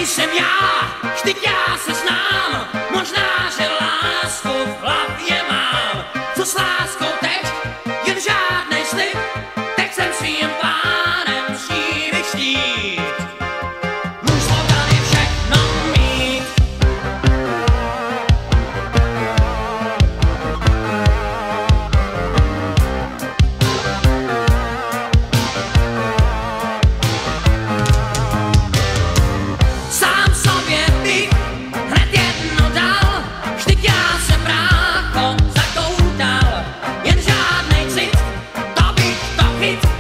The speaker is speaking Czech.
jsem já, vždyť já se znám, možná, že lásku v hlavě mám. Co s láskou teď, jen žádnej slib, teď jsem svým pánem musí vyštít. Můj slogan je všechno mít. Sám sobě bych hned jedno dal, vždyť já jsem brácho zakoutal, jen žádnej cit, to bych to chyt.